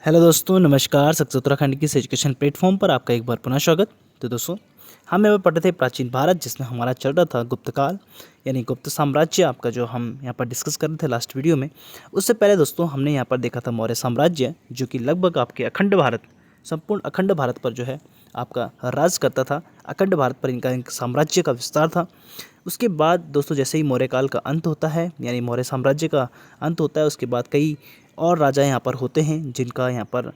Hello दोस्तों, नमस्कार। Success Uttarakhand की इस एजुकेशन प्लेटफॉर्म पर आपका एक बार पुनः स्वागत। तो दोस्तों, हम यहाँ पर पढ़ रहे थे प्राचीन भारत, जिसमें हमारा चल रहा था गुप्त काल यानी गुप्त साम्राज्य आपका, जो हम यहाँ पर डिस्कस कर रहे थे लास्ट वीडियो में। उससे पहले दोस्तों हमने यहाँ पर देखा था मौर्य साम्राज्य, जो कि लगभग आपके अखंड भारत, संपूर्ण अखंड भारत पर जो है आपका राज करता था। अखंड भारत पर इनका एक साम्राज्य का विस्तार था। उसके बाद दोस्तों जैसे ही मौर्य काल का अंत होता है, यानी मौर्य साम्राज्य का अंत होता है, उसके बाद कई और राजा यहाँ पर होते हैं जिनका यहाँ पर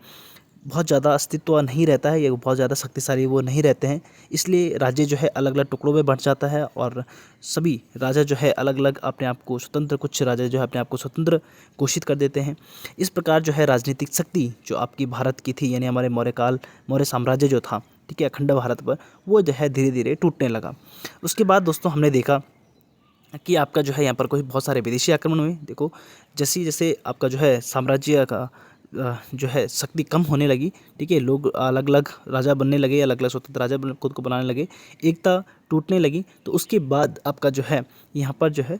बहुत ज़्यादा अस्तित्व नहीं रहता है, या बहुत ज़्यादा शक्तिशाली वो नहीं रहते हैं। इसलिए राज्य जो है अलग अलग टुकड़ों में बंट जाता है, और सभी राजा जो है अलग अलग अपने आप को स्वतंत्र, कुछ राजा जो है अपने आप को स्वतंत्र घोषित कर देते हैं। इस प्रकार जो है राजनीतिक शक्ति जो आपकी भारत की थी, यानी हमारे मौर्य साम्राज्य जो था, ठीक है, अखंड भारत पर, वो जो है धीरे धीरे टूटने लगा। उसके बाद दोस्तों हमने देखा कि आपका जो है यहाँ पर कोई बहुत सारे विदेशी आक्रमण हुए। देखो, जैसे जैसे आपका जो है साम्राज्य का जो है शक्ति कम होने लगी, ठीक है, लोग अलग अलग राजा बनने लगे, अलग अलग स्वतंत्र राजा खुद को बनाने लगे, एकता टूटने लगी। तो उसके बाद आपका जो है यहाँ पर जो है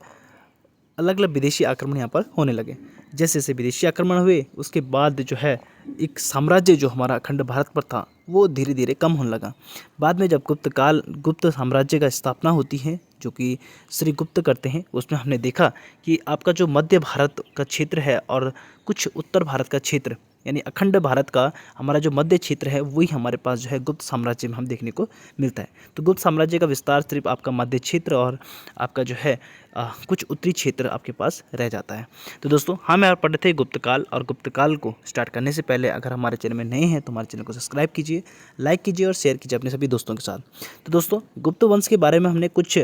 अलग अलग विदेशी आक्रमण यहाँ पर होने लगे। जैसे जैसे विदेशी आक्रमण हुए, उसके बाद जो है एक साम्राज्य जो हमारा अखंड भारत पर था, वो धीरे धीरे कम होने लगा। बाद में जब गुप्त साम्राज्य का स्थापना होती है, जो कि श्री गुप्त करते हैं, उसमें हमने देखा कि आपका जो मध्य भारत का क्षेत्र है और कुछ उत्तर भारत का क्षेत्र, यानी अखंड भारत का हमारा जो मध्य क्षेत्र है, वही हमारे पास जो है गुप्त साम्राज्य में हम देखने को मिलता है। तो गुप्त साम्राज्य का विस्तार सिर्फ आपका मध्य क्षेत्र और आपका जो है कुछ उत्तरी क्षेत्र आपके पास रह जाता है। तो दोस्तों, हम यहाँ पढ़ते थे गुप्त काल, और गुप्त काल को स्टार्ट करने से पहले अगर हमारे चैनल में नए हैं तो हमारे चैनल को सब्सक्राइब कीजिए, लाइक कीजिए और शेयर कीजिए अपने सभी दोस्तों के साथ। तो दोस्तों, गुप्त वंश के बारे में हमने कुछ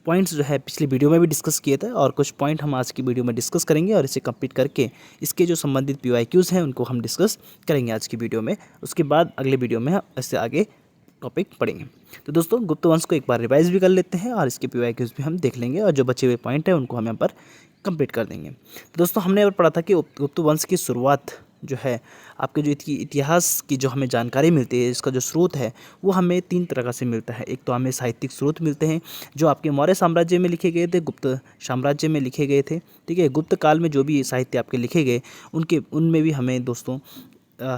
पॉइंट्स जो है पिछली वीडियो में भी डिस्कस किए थे, और कुछ पॉइंट हम आज की वीडियो में डिस्कस करेंगे, और इसे कंप्लीट करके इसके जो संबंधित PYQs हैं उनको हम डिस्कस करेंगे आज की वीडियो में। उसके बाद अगले वीडियो में हम इससे आगे टॉपिक पढ़ेंगे। तो दोस्तों, गुप्त वंश को एक बार रिवाइज भी कर लेते हैं, और इसके PYQs भी हम देख लेंगे, और जो बचे हुए पॉइंट हैं उनको हम यहाँ पर कंप्लीट कर देंगे। तो दोस्तों, हमने यहाँ पर पढ़ा था कि गुप्त वंश की शुरुआत जो है आपके जो इतिहास की जो हमें जानकारी मिलती है, इसका जो स्रोत है वो हमें 3 तरह से मिलता है। एक तो हमें साहित्यिक स्रोत मिलते हैं जो आपके मौर्य साम्राज्य में लिखे गए थे, गुप्त साम्राज्य में लिखे गए थे, ठीक है। गुप्त काल में जो भी साहित्य आपके लिखे गए, उनमें भी हमें दोस्तों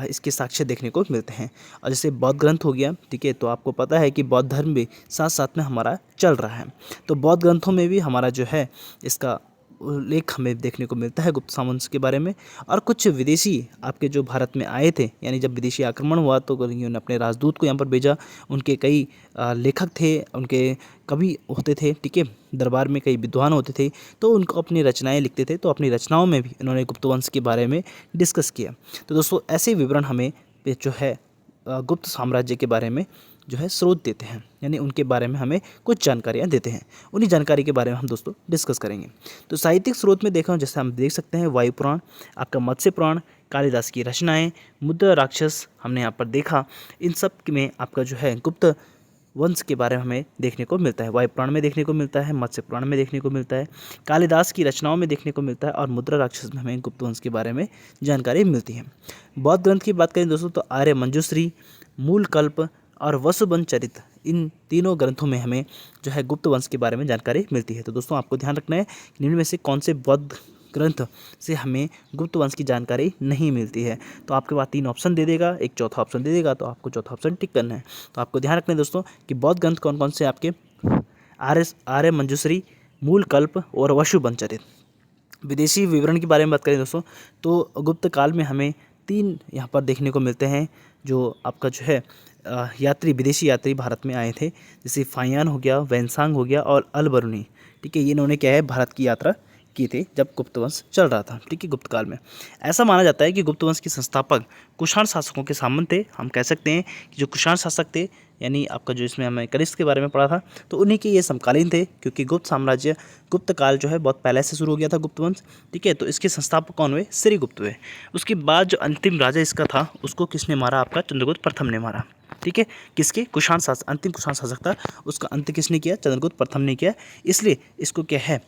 इसके साक्ष्य देखने को मिलते हैं। और जैसे बौद्ध ग्रंथ हो गया, ठीक है, तो आपको पता है कि बौद्ध धर्म भी साथ साथ में हमारा चल रहा है। तो बौद्ध ग्रंथों में भी हमारा जो है इसका लेख हमें देखने को मिलता है गुप्त साम्राज्य के बारे में। और कुछ विदेशी आपके जो भारत में आए थे, यानी जब विदेशी आक्रमण हुआ तो उन्होंने अपने राजदूत को यहाँ पर भेजा। उनके कई लेखक थे, उनके कवि होते थे, ठीक है, दरबार में कई विद्वान होते थे, तो उनको अपनी रचनाएं लिखते थे। तो अपनी रचनाओं में भी उन्होंने गुप्त वंश के बारे में डिस्कस किया। तो दोस्तों, ऐसे विवरण हमें जो है गुप्त साम्राज्य के बारे में जो है स्रोत देते हैं, यानी उनके बारे में हमें कुछ जानकारियाँ देते हैं। उन्हीं जानकारी के बारे में हम दोस्तों डिस्कस करेंगे। तो साहित्यिक स्रोत में देखा, जैसे हम देख सकते हैं वायु पुराण, आपका मत्स्य पुराण, कालिदास की रचनाएं, मुद्रा राक्षस हमने यहाँ पर देखा। इन सब में आपका जो है गुप्त वंश के बारे में हमें देखने को मिलता है। वायु पुराण में देखने को मिलता है, मत्स्य पुराण में देखने को मिलता है, कालिदास की रचनाओं में देखने को मिलता है, और मुद्रा राक्षस में हमें गुप्त वंश के बारे में जानकारी मिलती है। बौद्ध ग्रंथ की बात करें दोस्तों, तो आर्य मंजूश्री, मूल कल्प और वसुबंध चरित, इन तीनों ग्रंथों में हमें जो है गुप्त वंश के बारे में जानकारी मिलती है। तो दोस्तों, आपको ध्यान रखना है कि निम्न में से कौन से बौद्ध ग्रंथ से हमें गुप्त वंश की जानकारी नहीं मिलती है। तो आपके पास 3 ऑप्शन दे देगा, एक चौथा ऑप्शन दे देगा, तो आपको चौथा ऑप्शन टिक करना है। तो आपको ध्यान रखना है दोस्तों कि बौद्ध ग्रंथ कौन कौन से आपके आर्य मंजूश्री, मूल कल्प और वसुबंध चरित। विदेशी विवरण के बारे में बात करें दोस्तों, तो गुप्त काल में हमें 3 यहाँ पर देखने को मिलते हैं जो आपका जो है विदेशी यात्री भारत में आए थे। जैसे फाहियान हो गया, वैनसांग हो गया और अलबरूनी, ठीक है। ये इन्होंने क्या है भारत की यात्रा की थी जब गुप्त वंश चल रहा था, ठीक है, गुप्त काल में। ऐसा माना जाता है कि गुप्त वंश के संस्थापक कुषाण शासकों के सामंत थे। हम कह सकते हैं कि जो कुषाण शासक थे, यानी आपका जो इसमें हमें कनिष्क के बारे में पढ़ा था, तो उन्हीं के ये समकालीन थे, क्योंकि गुप्त काल जो है बहुत पहले से शुरू हो गया था गुप्त वंश, ठीक है। तो इसके संस्थापक कौन हुए? श्रीगुप्त हुए। उसके बाद जो अंतिम राजा इसका था, उसको किसने मारा? आपका चंद्रगुप्त प्रथम ने मारा, ठीक है। किसके? अंतिम कुषाण शासक था, उसका अंत किसने किया? चंद्रगुप्त प्रथम ने किया। इसलिए इसको क्या है,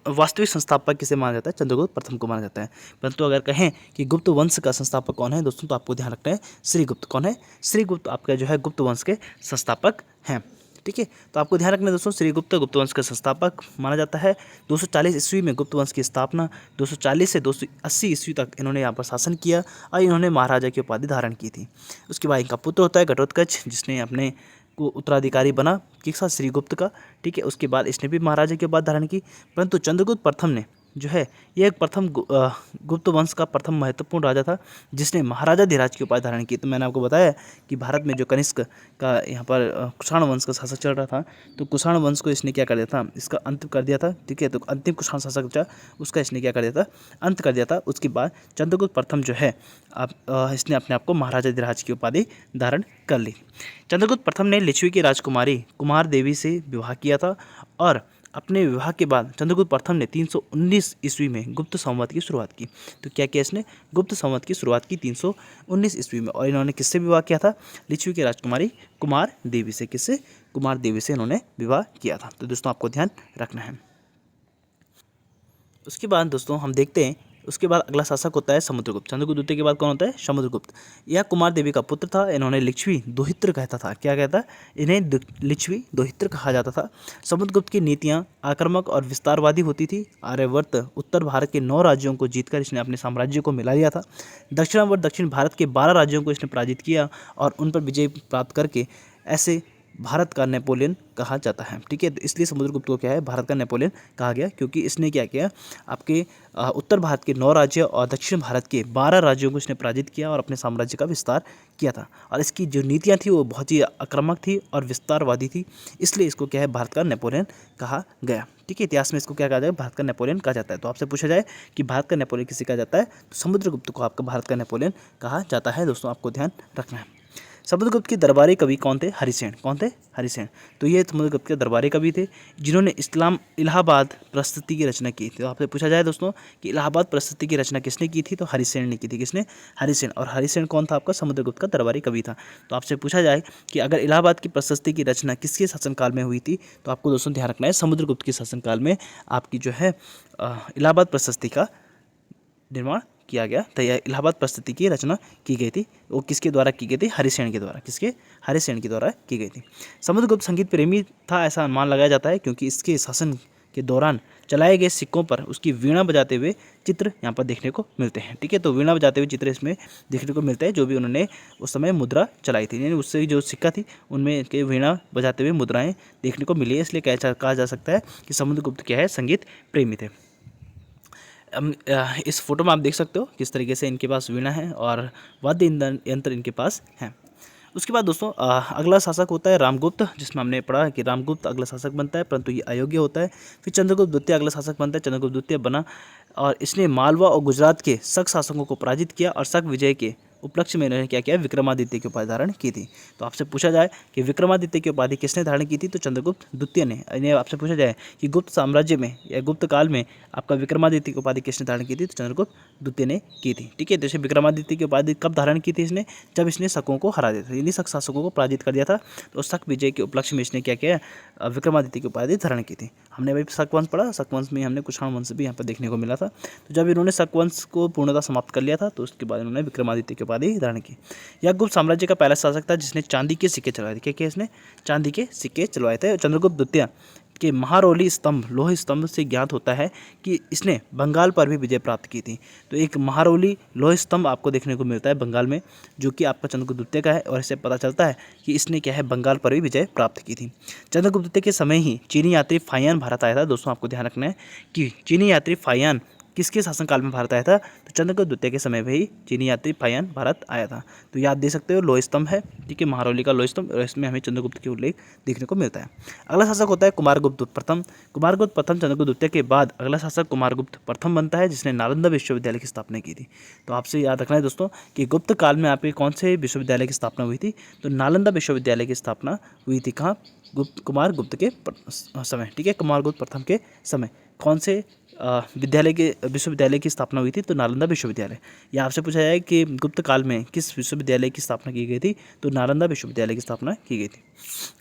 वास्तविक संस्थापक किसे माना जाता है? चंद्रगुप्त प्रथम को माना जाता है। परंतु अगर कहें कि गुप्त वंश का संस्थापक कौन है दोस्तों, तो आपको ध्यान रखना है श्रीगुप्त। कौन है? श्रीगुप्त आपका जो है गुप्त वंश के संस्थापक हैं, ठीक है। तो आपको ध्यान रखना दोस्तों, श्रीगुप्त गुप्त वंश का संस्थापक माना जाता है। 240 ईस्वी में गुप्त वंश की स्थापना, 240 से 280 ईस्वी तक इन्होंने यहाँ पर शासन किया और इन्होंने महाराजा की उपाधि धारण की थी। उसके बाद इनका पुत्र होता है घटोत्कच, जिसने अपने को उत्तराधिकारी बना किसका, श्रीगुप्त का, ठीक है। उसके बाद इसने भी महाराजा की उपाधि धारण की, परंतु चंद्रगुप्त प्रथम ने जो है ये एक गुप्त वंश का प्रथम महत्वपूर्ण राजा था जिसने महाराजा धीराज की उपाधि धारण की। तो मैंने आपको बताया कि भारत में जो कनिष्क का यहाँ पर कुषाण वंश का शासक चल रहा था, तो कुषाण वंश को इसने क्या कर दिया था, इसका अंत कर दिया था, ठीक है। तो अंतिम कुषाण शासक बचा, उसका इसने क्या कर दिया था, अंत कर दिया था। उसके बाद चंद्रगुप्त प्रथम जो है इसने अपने आप को महाराजा धीराज की उपाधि धारण कर ली। चंद्रगुप्त प्रथम ने लिच्छवी की राजकुमारी कुमार देवी से विवाह किया था और अपने विवाह के बाद चंद्रगुप्त प्रथम ने 319 ईस्वी में गुप्त संवत की शुरुआत की। तो क्या किया इसने, गुप्त संवत की शुरुआत की 319 ईस्वी में। और इन्होंने किससे विवाह किया था, लिच्छवी की राजकुमारी कुमार देवी से। किससे, कुमार देवी से इन्होंने विवाह किया था। तो दोस्तों आपको ध्यान रखना है। उसके बाद दोस्तों हम देखते हैं, उसके बाद अगला शासक होता है समुद्रगुप्त। चंद्रगुप्त द्वितीय के बाद कौन होता है, समुद्रगुप्त। यह कुमार देवी का पुत्र था। इन्होंने लिच्छवी दोहित्र कहता था, क्या कहता है, इन्हें लिच्छवी दोहित्र कहा जाता था। समुद्रगुप्त की नीतियाँ आक्रामक और विस्तारवादी होती थी। आर्यवर्त उत्तर भारत के 9 राज्यों को जीतकर इसने अपने साम्राज्य को मिला लिया था। दक्षिणावर्त दक्षिण भारत के 12 राज्यों को इसने पराजित किया और उन पर विजय प्राप्त करके ऐसे भारत का नेपोलियन कहा जाता है, ठीक है। तो इसलिए समुद्रगुप्त को क्या है, भारत का नेपोलियन कहा गया, क्योंकि इसने क्या किया, आपके उत्तर भारत के 9 राज्य और दक्षिण भारत के 12 राज्यों को इसने पराजित किया और अपने साम्राज्य का विस्तार किया था। और इसकी जो नीतियाँ थी वो बहुत ही आक्रामक थी और विस्तारवादी थी, इसलिए इसको क्या है, भारत का नेपोलियन कहा गया, ठीक है। इतिहास में इसको क्या कहा जाए, भारत का नेपोलियन कहा जाता है। तो आपसे पूछा जाए कि भारत का नेपोलियन किसे कहा जाता है, तो समुद्रगुप्त को आपका भारत का नेपोलियन कहा जाता है। दोस्तों आपको ध्यान रखना है। समुद्रगुप्त के दरबारी कवि कौन थे, हरिसेन। कौन थे, हरिसेन। तो ये समुद्रगुप्त के दरबारी कवि थे जिन्होंने इलाहाबाद प्रस्तुति की रचना की थी। तो आपसे पूछा जाए दोस्तों कि इलाहाबाद प्रस्तुति की रचना किसने की थी, तो हरिसेन ने की थी। किसने, हरिसेन। और हरिसेन कौन था, आपका समुद्रगुप्त का दरबारी कवि था। तो आपसे पूछा जाए कि अगर इलाहाबाद की प्रशस्ति की रचना किसके शासनकाल में हुई थी, तो आपको दोस्तों ध्यान रखना है, समुद्रगुप्त के शासनकाल में आपकी जो है इलाहाबाद प्रशस्ति का निर्माण किया गया। तो यह इलाहाबाद प्रस्तुति की रचना की गई थी, वो किसके द्वारा की गई थी, हरिसेन के द्वारा। किसके, हरिसेन के द्वारा की गई थी। समुद्रगुप्त संगीत प्रेमी था, ऐसा अनुमान लगाया जाता है, क्योंकि इसके शासन के दौरान चलाए गए सिक्कों पर उसकी वीणा बजाते हुए चित्र यहाँ पर देखने को मिलते हैं, ठीक है। तो वीणा बजाते हुए चित्र इसमें देखने को मिलते हैं, जो भी उन्होंने उस समय मुद्रा चलाई थी, यानी उससे जो सिक्का थी उनमें के वीणा बजाते हुए मुद्राएं देखने को मिली है। इसलिए कहा जा सकता है कि समुद्रगुप्त क्या है, संगीत प्रेमी थे। इस फोटो में आप देख सकते हो किस तरीके से इनके पास वीणा है और वाद्य यंत्र इनके पास हैं। उसके बाद दोस्तों अगला शासक होता है रामगुप्त, जिसमें हमने पढ़ा कि रामगुप्त अगला शासक बनता है, परंतु ये अयोग्य होता है। फिर चंद्रगुप्त द्वितीय अगला शासक बनता है, चंद्रगुप्त द्वितीय बना और इसने मालवा और गुजरात के शक शासकों को पराजित किया और शक विजय के उपलक्ष्य में इन्होंने क्या किया, विक्रमादित्य की उपाधि धारण की थी। तो आपसे पूछा जाए कि विक्रमादित्य की उपाधि किसने धारण की थी, तो चंद्रगुप्त द्वितीय ने। इन्हें आपसे पूछा जाए कि गुप्त साम्राज्य में या गुप्त काल में आपका विक्रमादित्य की उपाधि किसने धारण की थी, तो चंद्रगुप्त द्वितीय ने की थी, ठीक है। तो इसे विक्रमादित्य की उपाधि कब धारण की थी इसने, जब इसने शकों को हरा दिया था, यानी शक शासकों को पराजित कर दिया था। तो शक विजय के उपलक्ष्य में इसने क्या किया, विक्रमादित्य की उपाधि धारण की थी। हमने भाई शक वंश पढ़ा, शक वंश में हमने कुषाण वंश भी यहाँ पर देखने को मिला था। तो जब इन्होंने शक वंश को पूर्णतः समाप्त कर लिया था, तो उसके बाद इन्होंने विक्रमादित्य की उपाधि धारण की। यह गुप्त साम्राज्य का पहला शासक था जिसने चांदी के सिक्के चलवाए थे। क्या इसने, चांदी के सिक्के चलवाए थे। चंद्रगुप्त द्वितीय के महारोली स्तंभ, लोह स्तंभ से ज्ञात होता है कि इसने बंगाल पर भी विजय प्राप्त की थी। तो एक महारोली लोह स्तंभ आपको देखने को मिलता है बंगाल में, जो कि आपका चंद्रगुप्त द्वितीय का है, और इससे पता चलता है कि इसने क्या है, बंगाल पर भी विजय प्राप्त की थी। चंद्रगुप्त द्वितीय के समय ही चीनी यात्री फाहियान भारत आया था। दोस्तों आपको ध्यान रखना है कि चीनी यात्री फाहियान किसके शासनकाल में भारत आया था, तो चंद्रगुप्त द्वितीय के समय में ही चीनी यात्री फाहियान भारत आया था। तो याद दे सकते हो, लोह स्तंभ है, ठीक है, महारौली का लोह स्तंभ, और इसमें हमें चंद्रगुप्त के उल्लेख देखने को मिलता है। अगला शासक होता है कुमारगुप्त प्रथम। कुमारगुप्त प्रथम चंद्रगुप्त द्वितीय के बाद अगला शासक कुमारगुप्त प्रथम बनता है, जिसने नालंदा विश्वविद्यालय की स्थापना की थी। तो आपसे याद रखना है दोस्तों कि गुप्त काल में आपके कौन से विश्वविद्यालय की स्थापना हुई थी, तो नालंदा विश्वविद्यालय की स्थापना हुई थी। कहाँ, कुमारगुप्त के समय, ठीक है, कुमारगुप्त प्रथम के समय कौन से विश्वविद्यालय की स्थापना हुई थी, तो नालंदा विश्वविद्यालय। या आपसे पूछा जाए कि गुप्त काल में किस विश्वविद्यालय की स्थापना की गई थी, तो नालंदा विश्वविद्यालय की स्थापना की गई थी।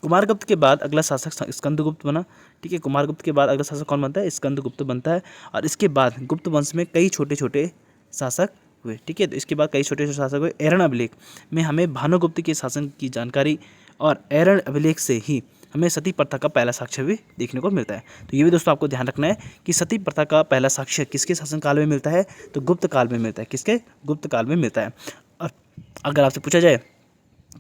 कुमारगुप्त के बाद अगला शासक स्कंदगुप्त बना, ठीक है। कुमारगुप्त के बाद अगला शासक कौन बनता है, स्कंदगुप्त बनता है। और इसके बाद गुप्त वंश में कई छोटे छोटे शासक हुए, ठीक है। तो इसके बाद कई छोटे छोटे शासक हुए। एरन अभिलेख में हमें भानुगुप्त के शासन की जानकारी, और एरन अभिलेख से ही हमें सती प्रथा का पहला साक्ष्य भी देखने को मिलता है। तो ये भी दोस्तों आपको ध्यान रखना है कि सती प्रथा का पहला साक्ष्य किसके शासनकाल में मिलता है, तो गुप्त काल में मिलता है। किसके? गुप्त काल में मिलता है। और अगर आपसे पूछा जाए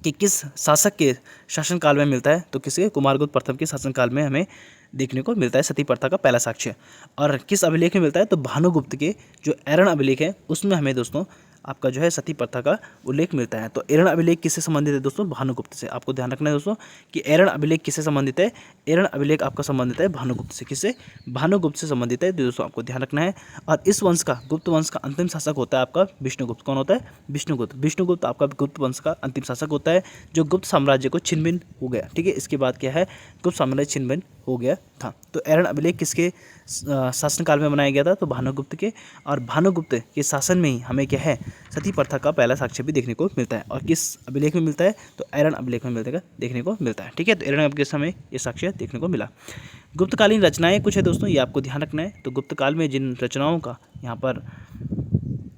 कि किस शासक के शासनकाल में मिलता है, तो किसके? कुमारगुप्त प्रथम के शासनकाल में हमें देखने को मिलता है सती प्रथा का पहला साक्ष्य। और किस अभिलेख में मिलता है, तो भानुगुप्त के जो एरण अभिलेख है उसमें हमें दोस्तों आपका जो है सती प्रथा का उल्लेख मिलता है। तो एरण अभिलेख किससे संबंधित है दोस्तों? भानुगुप्त से। आपको ध्यान रखना है दोस्तों कि एरण अभिलेख किससे संबंधित है? एरण अभिलेख आपका संबंधित है भानुगुप्त से। किससे? भानुगुप्त से संबंधित है। तो दोस्तों आपको ध्यान रखना है। और इस वंश का, गुप्त वंश का अंतिम शासक होता है आपका विष्णुगुप्त। कौन होता है? विष्णुगुप्त। विष्णुगुप्त आपका गुप्त वंश का अंतिम शासक होता है जो गुप्त साम्राज्य को छिन्न भिन्न हो गया। ठीक है, इसके बाद क्या है, गुप्त साम्राज्य छिन्न भिन्न हो गया था। तो एरण अभिलेख किसके शासनकाल में बनाया गया था? तो भानुगुप्त के। और भानुगुप्त के शासन में ही हमें क्या है, सती प्रथा का पहला साक्ष्य भी देखने को मिलता है। और किस अभिलेख में मिलता है? तो एरण अभिलेख में देखने को मिलता है। ठीक है, तो एरण अभिलेख के समय ये साक्ष्य देखने को मिला। गुप्तकालीन रचनाएं कुछ है दोस्तों, ये आपको ध्यान रखना है। तो गुप्त काल में जिन रचनाओं का यहाँ पर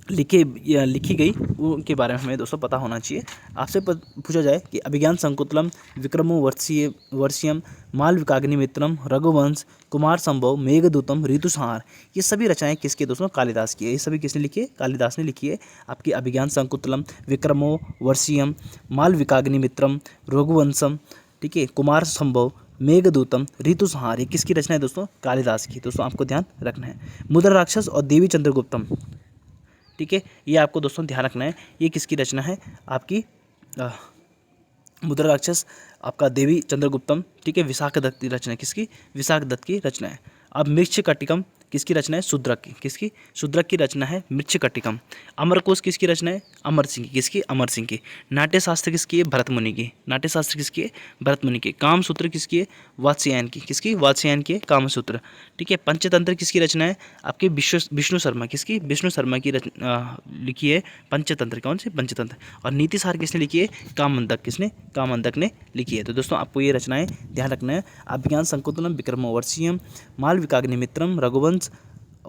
लिखी गई उनके बारे में हमें दोस्तों पता होना चाहिए। आपसे पूछा जाए कि अभिज्ञान संकुतलम, विक्रमो वर्षियम, मालविकाग्निमित्रम, रघुवंश, कुमार संभव, मेघदूतम, ऋतुसंहार, ये सभी रचनाएं किसकी दोस्तों? कालिदास की है। ये सभी किसने लिखी है? कालिदास ने लिखी है। आपकी अभिज्ञान संकुतलम, विक्रमो वर्षियम, मालविकाग्निमित्रम, रघुवंशम, ठीक है, कुमार संभव, मेघदूतम, ऋतुसंहार, ये किसकी रचना है दोस्तों? कालिदास की। दोस्तों आपको ध्यान रखना है। मुद्रा राक्षस और देवी चंद्रगुप्तम, ठीक है, ये आपको दोस्तों ध्यान रखना है। ये किसकी रचना है? आपकी मुद्रा राक्षस आपका देवी चंद्रगुप्तम, ठीक है, विशाख दत्त की रचना है। किसकी? विशाख दत्त की रचना है। अब मृच्छकटिकम किसकी रचना है? शूद्रक की। किसकी? शूद्रक की रचना है मृच्छकटिकम। अमरकोश किसकी रचना है? अमर सिंह की। किसकी? अमर सिंह की। नाट्यशास्त्र किसकी है? भरत मुनि की। नाट्यशास्त्र किसकी है? भरत मुनि की। कामसूत्र किसकी है? वात्स्यायन की। किसकी? वात्स्यायन की है कामसूत्र। ठीक है, पंचतंत्र किसकी रचना है? आपके विष्णु शर्मा। किसकी? विष्णु शर्मा की लिखी है पंचतंत्र। कौन सी? पंचतंत्र। और नीतिसार किसने लिखी है? कामंदक। किसने? कामंदक ने लिखी है। तो दोस्तों आपको ये रचनाएं ध्यान रखना है। अभिज्ञान संकुतलम, विक्रमोर्वशीयम, मालविकाग्निमित्रम, रघुवंश,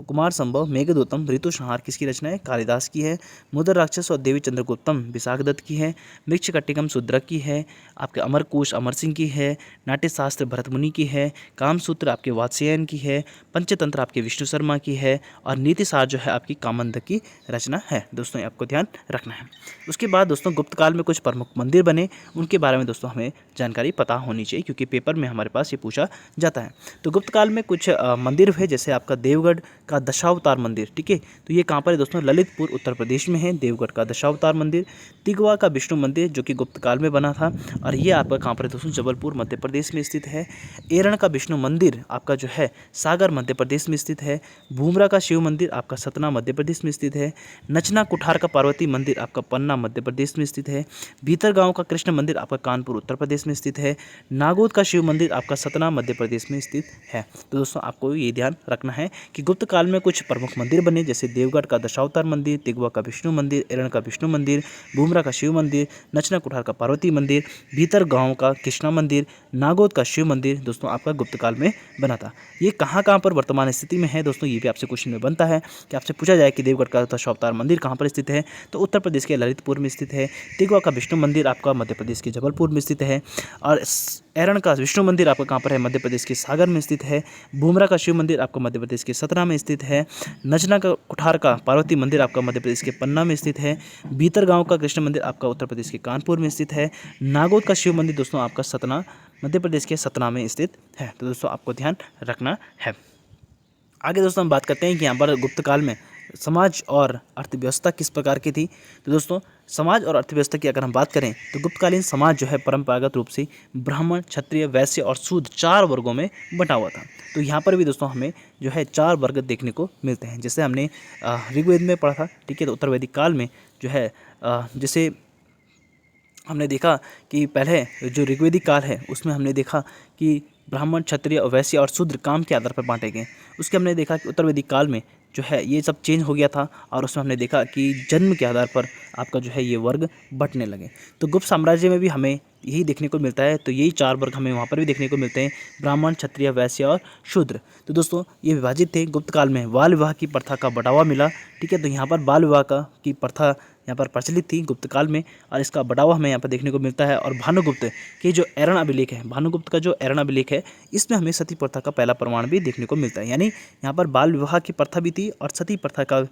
कुमार संभव, मेघदूतम, ऋतुसंहार किसकी रचना है? कालिदास की है। मुद्रा राक्षस और देवी चंद्रगुप्तम विशाख दत्त की है। मृच्छकटिकम शूद्रक की है। आपके अमरकोश अमर सिंह की है। नाट्यशास्त्र भरत मुनि की है। कामसूत्र आपके वात्स्यायन की है। पंचतंत्र आपके विष्णु शर्मा की है। और नीतिसार जो है आपकी कामंदक की रचना है। दोस्तों आपको ध्यान रखना है। उसके बाद दोस्तों गुप्त काल में कुछ प्रमुख मंदिर बने, उनके बारे में दोस्तों हमें जानकारी पता होनी चाहिए, क्योंकि पेपर में हमारे पास ये पूछा जाता है। तो गुप्त काल में कुछ मंदिर है, जैसे आपका देवगढ़ का दशावतार मंदिर। ठीक है, तो ये कहाँ पर है दोस्तों? ललितपुर उत्तर प्रदेश में है देवगढ़ का दशावतार मंदिर। तिगवा का विष्णु मंदिर जो कि गुप्त काल में बना था, और ये आपका कहाँ पर है दोस्तों? जबलपुर मध्य प्रदेश में स्थित है। एरण का विष्णु मंदिर आपका जो है सागर मध्य प्रदेश में स्थित है। भूमरा का शिव मंदिर आपका सतना मध्य प्रदेश में स्थित है। नचना कुठार का पार्वती मंदिर आपका पन्ना मध्य प्रदेश में स्थित है। भीतर गांव का कृष्ण मंदिर आपका कानपुर उत्तर प्रदेश में स्थित है। नागोद का शिव मंदिर आपका सतना मध्य प्रदेश में स्थित है। तो दोस्तों आपको ये ध्यान रखना है कि गुप्त काल में कुछ प्रमुख मंदिर बने, जैसे देवगढ़ का दशावतार मंदिर, तिगवा का विष्णु मंदिर, एरण का विष्णु मंदिर, भूमरा का शिव मंदिर, नचना कुठार का पार्वती मंदिर, भीतर गांव का कृष्णा मंदिर, नागोद का शिव मंदिर दोस्तों आपका गुप्त काल में बना था। ये कहाँ पर वर्तमान स्थिति में है दोस्तों? ये भी आपसे क्वेश्चन में बनता है कि आपसे पूछा जाए कि देवगढ़ का दशावतार मंदिर कहाँ पर स्थित है, तो उत्तर प्रदेश के ललितपुर में स्थित है। तिगवा का विष्णु मंदिर आपका मध्य प्रदेश के जबलपुर में स्थित है। और एरण का विष्णु मंदिर आपका कहाँ पर है? मध्य प्रदेश के सागर में स्थित है। भूमरा का शिव मंदिर आपका मध्य प्रदेश के सतना में स्थित है। नचना का कुठार का पार्वती मंदिर आपका मध्य प्रदेश के पन्ना में स्थित है। भीतर गांव का कृष्ण मंदिर आपका उत्तर प्रदेश के कानपुर में स्थित है। नागौद का शिव मंदिर दोस्तों आपका सतना मध्य प्रदेश के सतना में स्थित है। तो दोस्तों आपको ध्यान रखना है। आगे दोस्तों हम बात करते हैं कि यहाँ पर गुप्त काल में समाज और अर्थव्यवस्था किस प्रकार की थी। तो दोस्तों समाज और अर्थव्यवस्था की अगर हम बात करें तो गुप्तकालीन समाज जो है परंपरागत रूप से ब्राह्मण, क्षत्रिय, वैश्य और शूद्र 4 वर्गों में बटा हुआ था। तो यहाँ पर भी दोस्तों हमें जो है 4 वर्ग देखने को मिलते हैं, जैसे हमने ऋग्वेद में पढ़ा था। ठीक है, तो उत्तर वैदिक काल में जो है जैसे हमने देखा कि पहले जो ऋग्वेदिक काल है उसमें हमने देखा कि ब्राह्मण, क्षत्रिय, वैश्य और शूद्र काम के आधार पर बांटे गए। उसके हमने देखा कि उत्तर वैदिक काल में जो है ये सब चेंज हो गया था, और उसमें हमने देखा कि जन्म के आधार पर आपका जो है ये वर्ग बंटने लगे। तो गुप्त साम्राज्य में भी हमें यही देखने को मिलता है। तो यही 4 वर्ग हमें वहाँ पर भी देखने को मिलते हैं, ब्राह्मण, क्षत्रिय, वैश्य और शूद्र। तो दोस्तों ये विभाजित थे। गुप्त काल में बाल विवाह की प्रथा का बढ़ावा मिला, ठीक है। तो यहाँ पर बाल विवाह की प्रथा यहाँ पर प्रचलित थी गुप्त काल में, और इसका बढ़ावा हमें यहाँ पर देखने को मिलता है। और भानुगुप्त के जो ऐरण अभिलेख है, भानुगुप्त का जो ऐरण अभिलेख है, इसमें हमें सती प्रथा का पहला प्रमाण भी देखने को मिलता है। यानी यहाँ पर बाल विवाह की प्रथा भी थी और सती प्रथा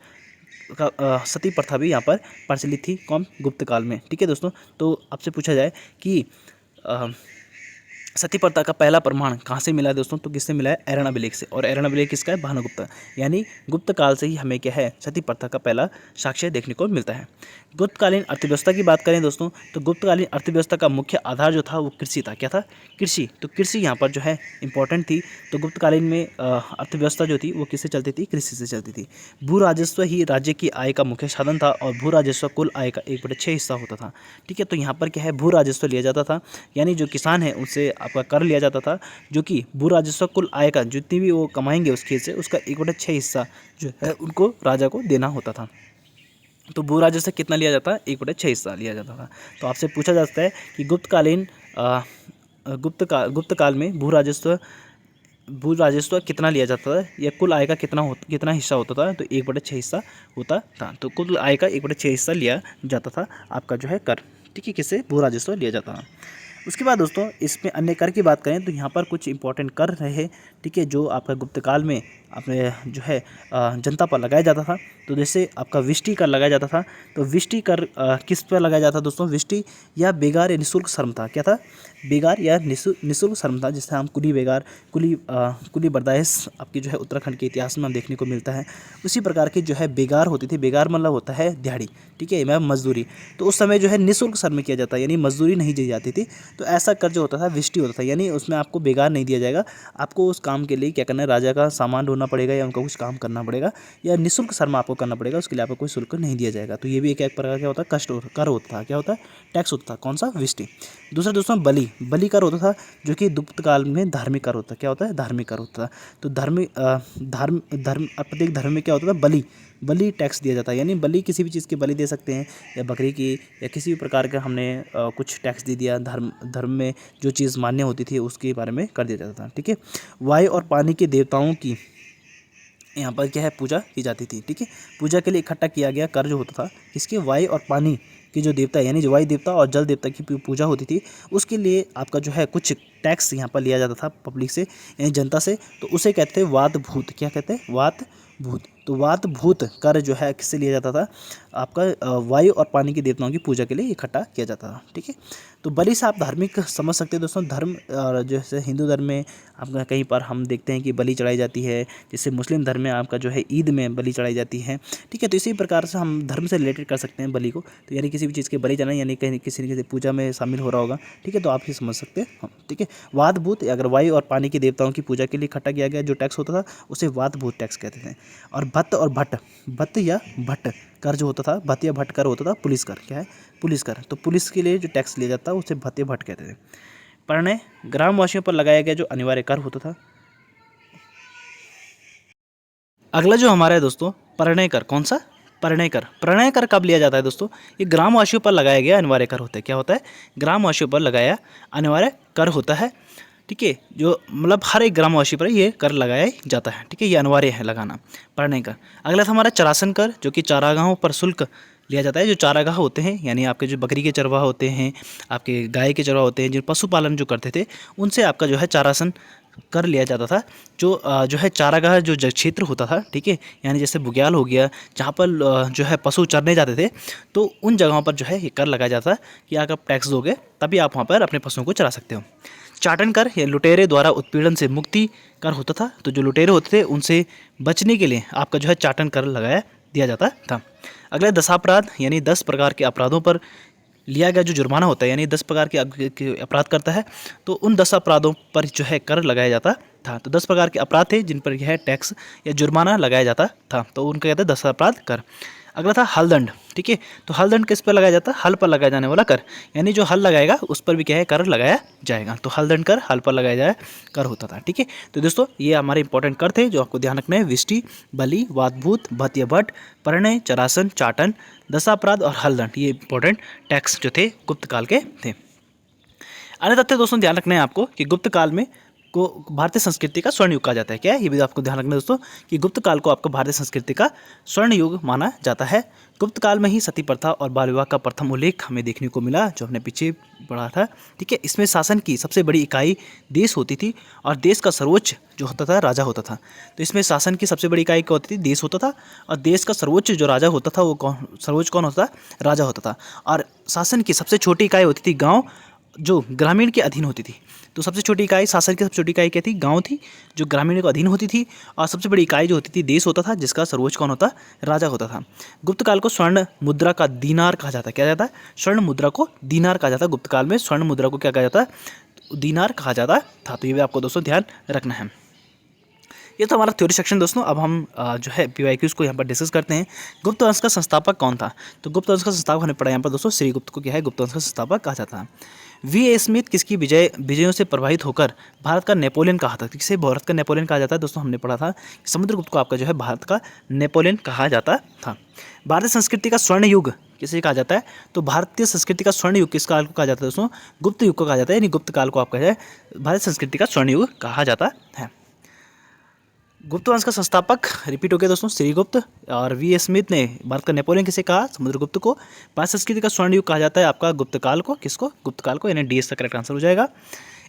सती प्रथा भी यहाँ पर प्रचलित थी कौन, गुप्त काल में, ठीक है दोस्तों। तो आपसे पूछा जाए कि सती प्रथा का पहला प्रमाण कहाँ से मिला है दोस्तों, तो किससे मिला है, ऐरण अभिलेख से। और ऐरण अभिलेख किसका है, भानुगुप्त। यानी गुप्त काल से ही हमें क्या है, सती प्रथा का पहला साक्ष्य देखने को मिलता है। गुप्तकालीन अर्थव्यवस्था की बात करें दोस्तों, तो गुप्तकालीन अर्थव्यवस्था का मुख्य आधार जो था वो कृषि था। क्या था, कृषि। तो कृषि यहाँ पर जो है इंपॉर्टेंट थी। तो गुप्तकालीन में अर्थव्यवस्था जो थी वो किससे चलती थी, कृषि से चलती थी। भू राजस्व ही राज्य की आय का मुख्य साधन था, और भू राजस्व कुल आय का 1/6 हिस्सा होता था, ठीक है। तो यहाँ पर क्या है, भू राजस्व लिया जाता था, यानी जो किसान है उनसे आपका कर लिया जाता था, जो कि भू राजस्व कुल आय का जितनी भी वो कमाएंगे उस खेत से, उसका 1/6 हिस्सा जो है उनको राजा को देना होता था। तो भू राजस्व कितना लिया जाता है, 1/6 हिस्सा लिया जाता था। तो आपसे पूछा जाता है कि गुप्त काल में भू राजस्व कितना लिया जाता था, या कुल आय का कितना हिस्सा होता था, तो 1/6 हिस्सा होता था। तो कुल आय का 1/6 हिस्सा लिया जाता था आपका जो है कर, ठीक है, किससे, भू राजस्व लिया जाता था। उसके बाद दोस्तों इसमें अन्य कर की बात करें तो यहाँ पर कुछ इंपॉर्टेंट कर रहे, ठीक है, जो आपका गुप्त काल में अपने जो है जनता पर लगाया जाता था। तो जैसे आपका विष्टि कर लगाया जाता था। तो विष्टि कर किस पर लगाया जाता था दोस्तों, विष्टि या बेगार या निःशुल्क श्रम था। क्या था, बेगार या निःशुल्क श्रम था, जिससे हम कुली बेगार, कुली बर्दाइश आपकी जो है उत्तराखंड के इतिहास में हम देखने को मिलता है। उसी प्रकार की जो है बेगार होती थी, बेगार मतलब होता है दिहाड़ी, ठीक है, मैं मजदूरी। तो उस समय जो है निःशुल्क श्रम किया जाता है, यानी मजदूरी नहीं दी जाती थी। तो ऐसा कर जो होता था विष्टि होता था, यानी उसमें आपको बेगार नहीं दिया जाएगा, आपको उस काम के लिए क्या करना है, राजा का सामान ढूंढना पड़ेगा या उनका कुछ काम करना पड़ेगा, या निःशुल्क श्रम आपको करना पड़ेगा, उसके लिए आपको कोई शुल्क नहीं दिया जाएगा। तो ये भी एक प्रकार क्या होता है, कष्ट कर होता था। क्या होता है, टैक्स होता था, कौन सा, विष्टि। दूसरा दोस्तों बलि कर होता था, जो कि गुप्त काल में धार्मिक कर होता है। क्या होता है, धार्मिक कर होता था। तो प्रत्येक धर्म में क्या होता था, बलि टैक्स दिया जाता है, यानी बलि किसी भी चीज़ की बलि दे सकते हैं, या बकरी की, या किसी भी प्रकार का हमने कुछ टैक्स दे दिया, धर्म में जो चीज़ मान्य होती थी उसके बारे में कर दिया जाता था, ठीक है। वायु और पानी के देवताओं की यहाँ पर क्या है, पूजा की जाती थी, ठीक है। पूजा के लिए इकट्ठा किया गया कर जो होता था, इसके वायु और पानी की जो देवता है, यानी जो वायु देवता और जल देवता की पूजा होती थी, उसके लिए आपका जो है कुछ टैक्स यहाँ पर लिया जाता था पब्लिक से, यानी जनता से। तो उसे कहते हैं वात भूत। क्या कहते हैं, वात भूत। तो वात भूत कर जो है किससे लिया जाता था, आपका वायु और पानी के देवताओं की पूजा के लिए इकट्ठा किया जाता था, ठीक है। तो बलि से आप धार्मिक समझ सकते हैं दोस्तों, धर्म जैसे हिंदू धर्म में आपका कहीं पर हम देखते हैं कि बलि चढ़ाई जाती है, जैसे मुस्लिम धर्म में आपका जो है ईद में बलि चढ़ाई जाती है, ठीक है। तो इसी प्रकार से हम धर्म से रिलेटेड कर सकते हैं बलि को। तो यानी किसी भी चीज़ के बलि चढ़ाना, यानी कहीं किसी न किसी पूजा में शामिल हो रहा होगा, ठीक है, तो आप ही समझ सकते हैं हम, ठीक है। वात भूत, अगर वायु और पानी के देवताओं की पूजा के लिए इकट्ठा किया गया जो टैक्स होता था उसे वात भूत टैक्स कहते थे। और भत्त या भट्ट कर जो होता था, भत्त या भट्ट कर होता था पुलिस कर। क्या है, पुलिस कर। तो पुलिस के लिए जो टैक्स लिया जाता है उसे भत्त या भट्ट कहते थे। प्रणय, ग्रामवासियों पर लगाया गया जो अनिवार्य कर होता था। अगला जो हमारा है दोस्तों, प्रणय कर। कौन सा, प्रणय कर। प्रणय कर कब लिया जाता है दोस्तों, ये ग्रामवासियों पर लगाया गया अनिवार्य कर होता है। क्या होता है, ग्रामवासियों पर लगाया अनिवार्य कर होता है, ठीक है। जो मतलब हर एक ग्रामवासी पर ये कर लगाया जाता है, ठीक है, ये अनिवार्य है लगाना, प्रणय कर। अगला था हमारा चरासन कर, जो कि चारागाहों पर शुल्क लिया जाता है। जो चारागाह होते हैं, यानी आपके जो बकरी के चरवाहा होते हैं, आपके गाय के चरवाहा होते हैं, जो पशुपालन जो करते थे, उनसे आपका जो है चारासन कर लिया जाता था। जो है चारागाह जो क्षेत्र होता था, ठीक है, यानी जैसे बुग्याल हो गया, जहाँ पर जो है पशु चरने जाते थे, तो उन जगहों पर जो है ये कर लगाया जाता है कि अगर आप टैक्स दोगे तभी आप वहाँ पर अपने पशुओं को चरा सकते हो। चाटन कर या लुटेरे द्वारा उत्पीड़न से मुक्ति कर होता था। तो जो लुटेरे होते थे उनसे बचने के लिए आपका जो है चाटन कर लगाया दिया जाता था। अगला दशापराध, यानी 10 प्रकार के अपराधों पर लिया गया जो जुर्माना होता है, यानी 10 प्रकार के अपराध करता है तो उन 10 अपराधों पर जो है कर लगाया जाता था। तो 10 प्रकार के अपराध थे जिन पर यह टैक्स या जुर्माना लगाया जाता था, तो उनका कहते हैं 10 अपराध कर। अगला था हलदंड, ठीक है। तो हलदंड किस पर लगाया जाता है, हल पर लगाया जाने वाला कर, यानी जो हल लगाएगा उस पर भी क्या है, कर लगाया जाएगा। तो हलदंड कर हल पर लगाया जाए कर होता था, ठीक है। तो दोस्तों ये हमारे इंपॉर्टेंट कर थे जो आपको ध्यान रखना है, विष्टि, बलि, वातभूत, भत्त या भट्ट, प्रणय, चरासन, चाटन, दशापराध और हलदंड, ये इंपॉर्टेंट टैक्स जो थे गुप्त काल के थे। अन्य तथ्य दोस्तों ध्यान रखना है आपको कि गुप्त काल में को भारतीय संस्कृति का स्वर्ण युग कहा जाता है। क्या है ये भी आपको ध्यान रखना है दोस्तों कि गुप्त काल को आपका भारतीय संस्कृति का स्वर्ण युग माना जाता है। गुप्त काल में ही सती प्रथा और बाल विवाह का प्रथम उल्लेख हमें देखने को मिला, जो हमने पीछे पढ़ा था। ठीक है, इसमें शासन की सबसे बड़ी इकाई देश होती थी और देश का सर्वोच्च जो होता था राजा होता था। तो इसमें शासन की सबसे बड़ी इकाई क्या होती थी? देश होता था, और देश का सर्वोच्च जो राजा होता था वो सर्वोच्च कौन होता था? राजा होता था। और शासन की सबसे छोटी इकाई होती थी गाँव, जो ग्रामीण के अधीन होती थी। तो सबसे छोटी इकाई, शासन की सबसे छोटी इकाई क्या थी? गांव थी, जो ग्रामीण के अधीन होती थी। और सबसे बड़ी इकाई जो होती थी देश होता था, जिसका सर्वोच्च कौन होता? राजा होता था। गुप्त काल को स्वर्ण मुद्रा का दीनार कहा जाता है। क्या जाता है? स्वर्ण मुद्रा को दीनार कहा जाता है। गुप्त काल में स्वर्ण मुद्रा को क्या कहा जाता है? दीनार कहा जाता था। तो ये भी आपको दोस्तों ध्यान रखना है। ये तो हमारा थ्योरी सेक्शन दोस्तों। अब हम जो है PYQs को यहाँ पर डिस्कस करते हैं। गुप्त वंश का संस्थापक कौन था? तो गुप्त वंश का संस्थापक हमने पढ़ा यहाँ पर दोस्तों, श्रीगुप्त को क्या है गुप्त वंश का संस्थापक कहा जाता है। V.A. स्मिथ किसकी विजयों से प्रभावित होकर भारत का नेपोलियन कहा था? किसे भारत का नेपोलियन कहा जाता है दोस्तों? हमने पढ़ा था कि समुद्रगुप्त को आपका जो है भारत का नेपोलियन कहा जाता था। भारतीय संस्कृति का स्वर्ण युग किसे कहा जाता है? तो भारतीय संस्कृति का स्वर्ण युग किस काल को कहा जाता है दोस्तों? गुप्त युग को कहा जाता है। यानी गुप्त काल को आपका है भारतीय संस्कृति का स्वर्ण युग कहा जाता है। गुप्त वंश का संस्थापक रिपीट हो गया दोस्तों, श्रीगुप्त। और V.A. स्मिथ ने भारत का नेपोलियन किसे कहा? समुद्रगुप्त को। भारत संस्कृति का स्वर्ण युग कहा जाता है आपका गुप्त काल को। किसको? गुप्त काल को। यानी DS का करेक्ट आंसर हो जाएगा।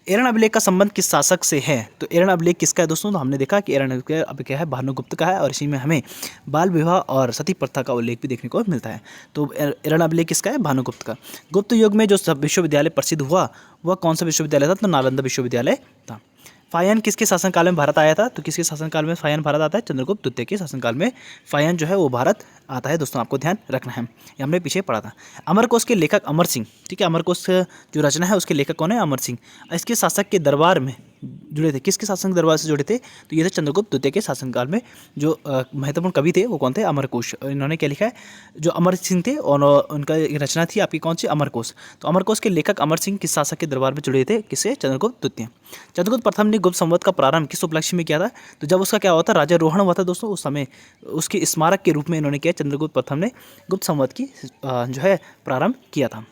एरन अभिलेख का संबंध किस शासक से है? तो एरन अभिलेख किसका है दोस्तों? तो हमने देखा कि एरन अभिलेख क्या है? भानुगुप्त का है, और इसी में हमें बाल विवाह और सती प्रथा का उल्लेख भी देखने को मिलता है। तो एरन अभिलेख किसका है? भानुगुप्त का। गुप्त युग में जो विश्वविद्यालय प्रसिद्ध हुआ वह कौन सा विश्वविद्यालय था? तो नालंदा विश्वविद्यालय था। फायन किसके शासनकाल में भारत आया था? तो किसके शासनकाल में फायन भारत आता है? चंद्रगुप्त द्वितीय के शासनकाल में फायन जो है वो भारत आता है दोस्तों। आपको ध्यान रखना है, ये हमने पीछे पढ़ा था। अमरकोश के लेखक अमर सिंह। ठीक है, अमरकोश जो रचना है उसके लेखक कौन है? अमर सिंह। इसके शासक के दरबार में जुड़े थे। किसके शासन के दरबार से जुड़े थे? तो ये थे चंद्रगुप्त द्वितीय के शासनकाल में जो महत्वपूर्ण कवि थे वो कौन थे? अमरकोश। इन्होंने क्या लिखा है? जो अमर सिंह थे और उनका रचना थी आपकी कौन सी? अमरकोश। तो अमरकोश के लेखक अमर सिंह किस शासक के दरबार में जुड़े थे? किससे? चंद्रगुप्त द्वितीय। चंद्रगुप्त प्रथम ने गुप्त संवत का प्रारंभ किस उपलक्ष्य में किया था? तो जब उसका क्या हुआ था? राज्यारोहण हुआ था दोस्तों। उस समय उसके स्मारक के रूप में इन्होंने किया, चंद्रगुप्त प्रथम ने गुप्त संवत की जो है प्रारंभ किया था।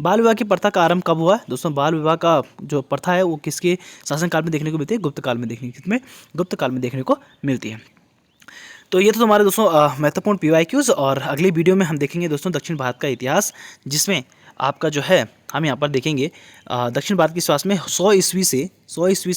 बाल विवाह की प्रथा का आरंभ कब हुआ दोस्तों? बाल विवाह का जो प्रथा है वो किसके शासनकाल में देखने को मिलती है? गुप्त काल में गुप्त काल में देखने को मिलती है। तो ये तो तुम्हारे दोस्तों महत्वपूर्ण PYQs। और अगले वीडियो में हम देखेंगे दोस्तों दक्षिण भारत का इतिहास, जिसमें आपका जो है हम यहाँ पर देखेंगे दक्षिण भारत के इतिहास में 100 ईस्वी से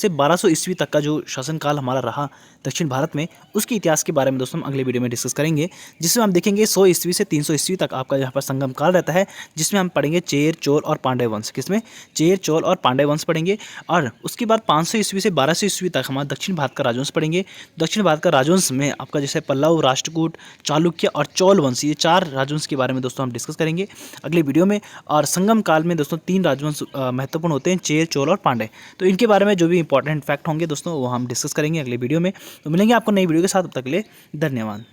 1200 ईस्वी तक का जो शासनकाल हमारा रहा दक्षिण भारत में, उसके इतिहास के बारे में दोस्तों हम अगले वीडियो में डिस्कस करेंगे, जिसमें हम देखेंगे 100 ईस्वी से 300 ईस्वी तक आपका यहाँ पर संगम काल रहता है, जिसमें हम पढ़ेंगे चेर, चोल और पांड्य वंश। किसमें? चेर, चोल और पांड्य वंश पढ़ेंगे। और उसके बाद 500 ईस्वी से 1200 ईस्वी तक हमारा दक्षिण भारत का राजवंश पढ़ेंगे। दक्षिण भारत का राजवंश में आपका जैसे पल्लव, राष्ट्रकूट, चालुक्य और चोल वंश, ये 4 राजवंश के बारे में दोस्तों हम डिस्कस करेंगे अगले वीडियो में। और संगम काल में दोस्तों 3 राजवंश महत्वपूर्ण होते हैं, चेर, चोल और पांड्य। तो इनके बारे में जो भी इंपॉर्टेंट फैक्ट होंगे दोस्तों वो हम डिस्कस करेंगे अगले वीडियो में। तो मिलेंगे आपको नई वीडियो के साथ, तब तक के लिए धन्यवाद।